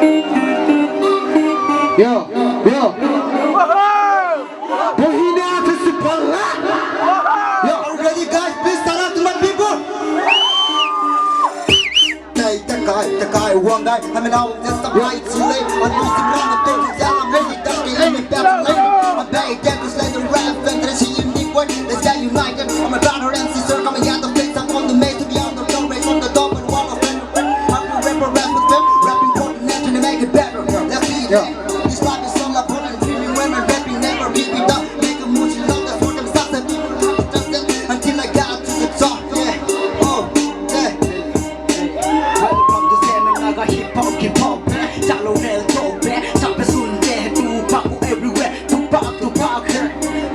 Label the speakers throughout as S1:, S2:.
S1: Yo, yo. Bohemia Festival. Yo, are you ready, guys? Please stand up to my people. Hey, the guy, one guy. I'm an hour, just a right too late. I'm losing around the things that I'm ready. That's the end of the I'm back, get this like the rap, and there's a unique one. Let's get united. I'm a banner and sister coming out of face. I'm on the main to the underdog, race on the top and wall of them. I'm the rapper, rap with them. Rapping for the nation to make it better. Let's see it. This life is all about and dreaming when I'm rapping, never give it up. Make a move, you love, that's what I'm starting. People have to trust them until I got to the top. Yeah, oh, yeah. Welcome to Seminaga hip hop, hip hop. Jalo Nel Tope, Sampai Sunde, Tupac everywhere. Tupac,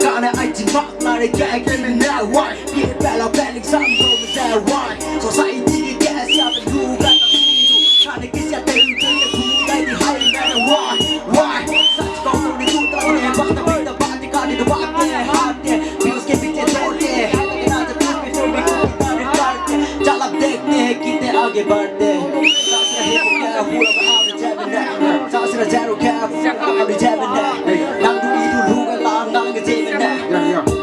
S1: Karena I jebak lari kayak gini now. Why? Biar bela balik sambil bisa why? Society kayak siapa juga tak hidup. Karena kisah terjadi mulai di hari mana why? Why? Saat kau tahu itu tak boleh hebat tapi dapat dikali debatnya hati. Bios kepikir torte, hati kita terus before we go kita reparte. Jalan dekne kita आगे बढ़ते. Saat hidup kita hula berada jabana. Saat sudah jauh kita berada jabana. Nanggu itu luka lang nang jabana.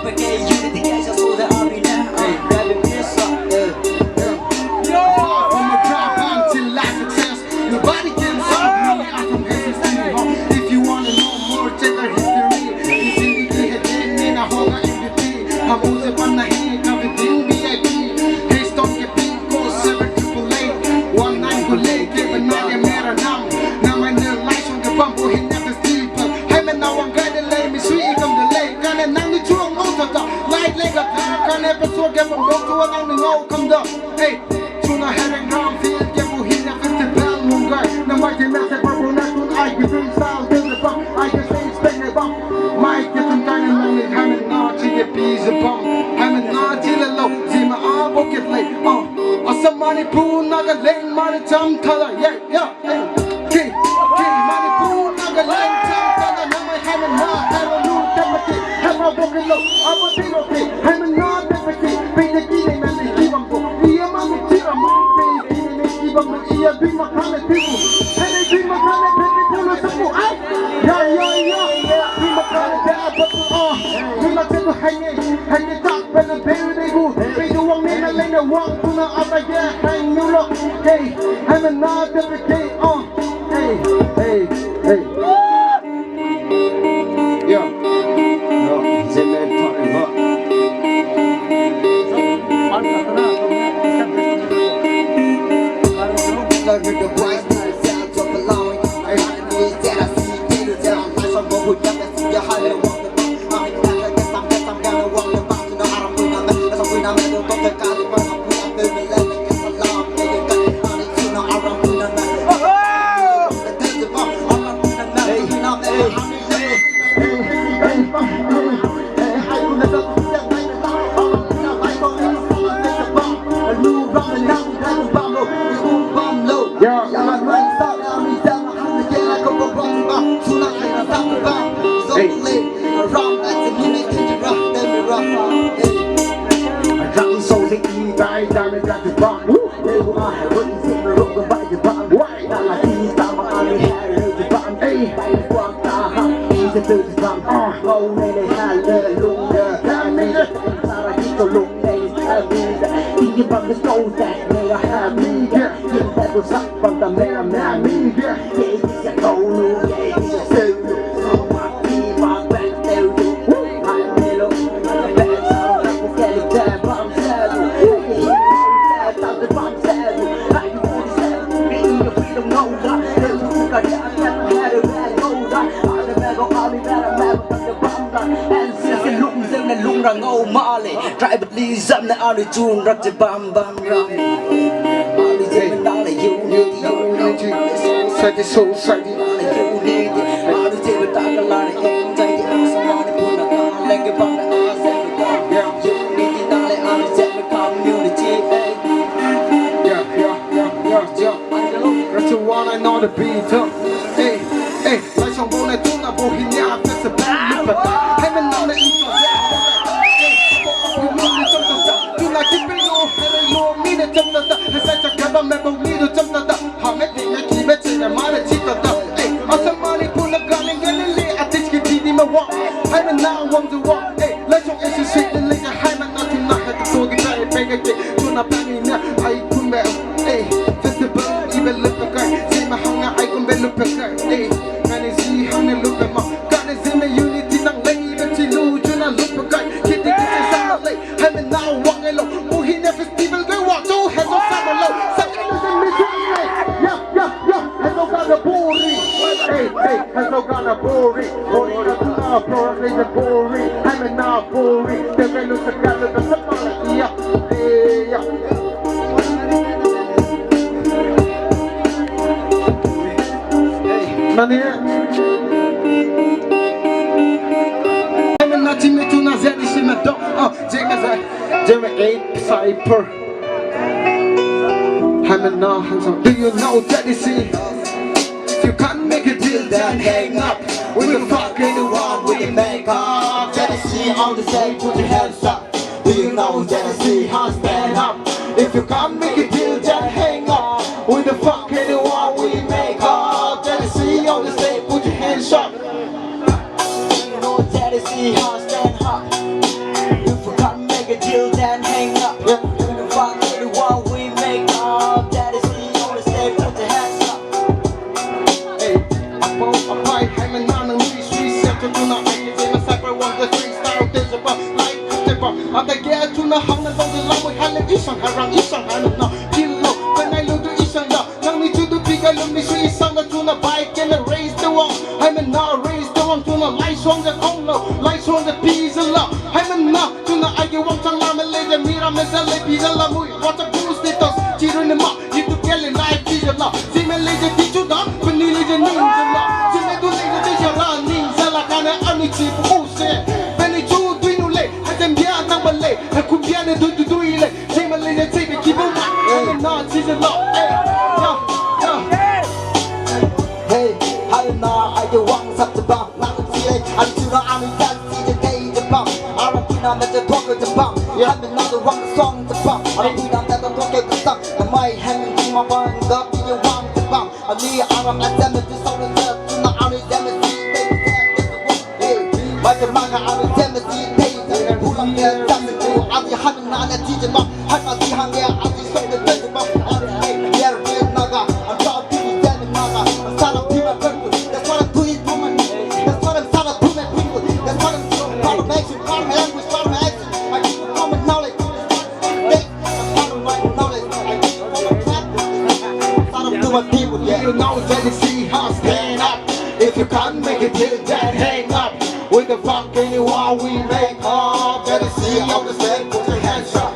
S1: Pakai unity guys so that I'll be now. Grabbing this up. From a drop until I success. Nobody can stop me. I'm from Hastings. If you wanna know more, check our history. It's in the hidden in a whole MVP. हम उसे पढ़ना है कभी दिन VIP. Hayston के pin को 7888. 19 को लेके बना दिया मेरा नाम. Now my new life on the bump will hit never sleep. Hey man, now I'm gonna lay me sweet come the lake. Gonna nang the chuông ngô thật thật. Light like a pair. Gonna episode get from go to along the ngô come the. Hey, tuna herring round field get for hit never festival moon guy. Now my team has a purple neck on I can bring sound to the bump. I can say spend the bump. Mike get some time and money. I'm an art to get peas a bump. I'm an art till a low. See my arm will get late. Some money pool naga lane money jump color. Yeah, yeah, hey. King, money pool naga lane jump color. Now my hammer not have a new temperature. Have a broken low. I'm a big okay. I'm a not temperature. Pay the key name and they keep on go. Yeah, mommy, cheer on pay the key name and keep on go. Yeah, bring my planet people. And they bring my planet baby pull us up. Yeah. Bring my planet there, but bring my people hang it up and the baby they go. They do one man and the one to the other. Yeah, hang you look. Hey, I'm a not temperature. Hey. Yeah. No, Zeman talking about. Like with the voice, sounds of allowing. I need that I see you down. I saw more with them. I see your heart and walk the back. I guess I'm gonna walk the back to the heart of me. As I'm going, I'm gonna go to the car. I'm gonna do the left. I guess I'm loud. They got it. I need to know around me. Răng sâu sẽ đi tay ra bên cạnh thực vọng. Nếu ai vẫn xin nó rộng vậy thì bạn ta là khi ta mà ai đi hay thì bạn bay quang ta đi sẽ từ thì bạn ngâu này này hai lời luôn ta này ta là khi cầu lùng này ta đi đi như bằng cái câu này này là hai mi nhưng ta tôi sắc bằng tầm này là mẹ mi vậy thì sẽ cầu luôn vậy thì sẽ siêu sau mặt đi bằng bèn tiêu đủ hai mê luôn bèn sau là một cái lịch đẹp bám xe đủ tao sẽ bám xe đủ hai cái vui xe đi như phi đồng ngâu ra đều cũng cả nhà nhắn nghe được nghe ngâu ra ai là mẹ có ai mẹ là mẹ có tao bám ra em sẽ lung dưng này lung ra ngâu mà lệ trai bật ly dâm này ai đi chuông rắc chơi bám ra ai đi chơi bên đó là yêu như thì yêu như thì society là yêu như thì ai đi chơi bên đó là lại em tay thì em sẽ nói buồn là ta lên cái băng là ai sẽ được con yêu như thì ta lại ai sẽ được community That's the one I know the beat hey lại trong bộ này tôi là Bohemia Festival hay mình nằm lại in cho dễ bộ óc mình trong tầm tầm tôi là keep it low hay là low mi để trong tầm tầm hay sai chắc cả ba mẹ bầu mi được trong tầm tầm họ mấy tiếng này chỉ biết chỉ là má để chỉ tầm look at that, hey. Man is he, honey, look at my God is in the unity, nang lay, but she lose, you know, look at that. Kitty, kitty, summer late, I'm in now, walk alone. Oh, he never Steven, go walk, two hands on summer low. Something is in me, yeah, has no got a boring. Hey, has no got a boring. Boring, that's not boring, the boring. I'm in now, boring. The way look together, the summer, yeah. Money. I'm not team to Nazari Shimato. Oh, Jimmy 8 Cyper. Do you know that you see? If you can't make a deal, then hang up. We will fuck anyone we make up. Jealousy on the same, put your hands up. Do you know jealousy? Stand up. If you can't make a deal, then hang up. We will fuck anyone we make up. Jealousy on the same, put your hands up. Do you know jealousy? Stand up. If you can't make a deal, then hang up. We will fuck anyone we make up. Jealousy on the same, put your hands up. Hey, I'm right, hanging on the street, to do not make it in a separate one, the three star days above life. At the get to the hung and the long we had Ishan around Ishan and now Kilo when I look to Ishan tell me to the big I love me see sun to the bike and raise the wall. I'm in now raise the one to the lights on the corner, lights on the peas and love. I'm in now to the I get one time I'm a lady mira mesale pizza la muy what a boost it does cheering them up you to get in life pizza la see me later teach you down when you need a ninja la see me do later teach you la ninja la kind of amici boost it when it you do no late and yeah I'm a late I could be an do it say me later take me keep on I'm not season la hey I know I do want something about not to see it until I'm in that see the day the bomb I'm at the talk of the bomb I'm another wrong song to bomb I'm at the talk of the song I might have in my mind up in your one to bomb I need I'm at them to solve the self to my army them is the my manga I'm them is the who I'm there doesn't do I'm the having on a teacher bomb I'm not the hang there I'm the so the thing bomb I'm there with naga I'm proud to be them naga I'm son of people that's what I'm doing for my that's what I'm son of people that's what I'm doing part of action part of language part of action I keep a common knowledge part of my knowledge I keep a common knowledge son of my people yeah you know that you see how stand up if you can't make it till then hang up with the fuck anyone we make up that you see on the stage put your hands up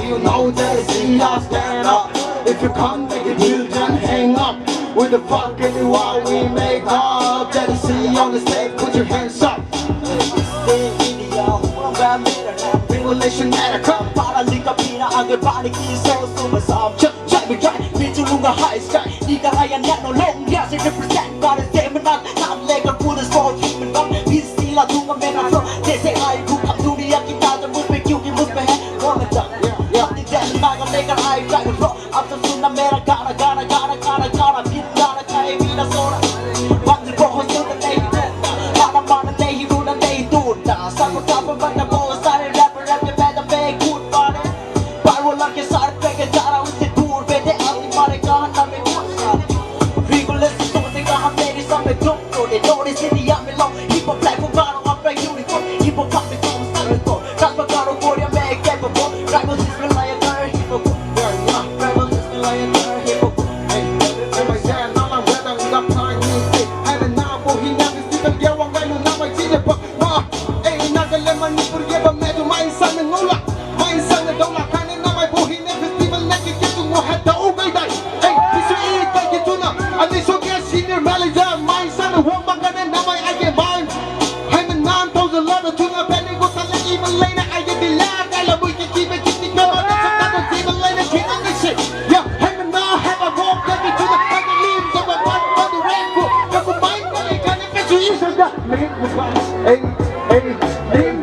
S1: you know that you see how stand up if you can't make it till then hang up with the fuck anyone we make up that you see on the stage put your hands up Revelation at a cup, Paralika Pina, Agabani, so super soft. Check me try, me to Lunga High Sky. Nika I am not no long, yes, it represent God is them and not like a put us for human gun. Peace still a Lunga men from. They say I cook up to the Akita, the must be cute, you must be head. One of them, yeah, the death, Naga, make an eye, like a rock. After soon, America, Gana, Pit, Gana, Kaimina, Sora. But the rock was still the day, Mana, day, he ruled and they do it. Some of them, but the boss started. Like a side pack and Tara with the tour, but they are the Marigan and the good Rigorous is something I have made some of the they notice in the army long. Hip hop life for battle, I'm very uniform. Hip hop coming from Stanley Go. That's my car for your make capable. Rivals is reliant on hip hop. Rivals is reliant on hip hop. Hey, my dad, now I'm better with the pine music. And now for him, now he's still there. One guy who now I see the book. Hey, not the lemon, you forget about me to my son and Nola. My son and Nola.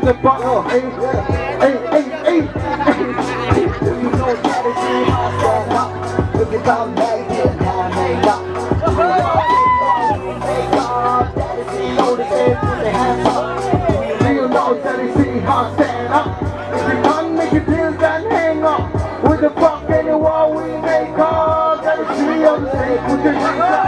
S1: The bottle, hey, you know that it's really hard to stand up. Look at how mad it is, now hang up. That is the oldest thing, put their hands up. Do you know that it's really hard to stand up? If you can't make it till then hang up. With the fuck anyone we make up. That is the oldest thing, put your hands up.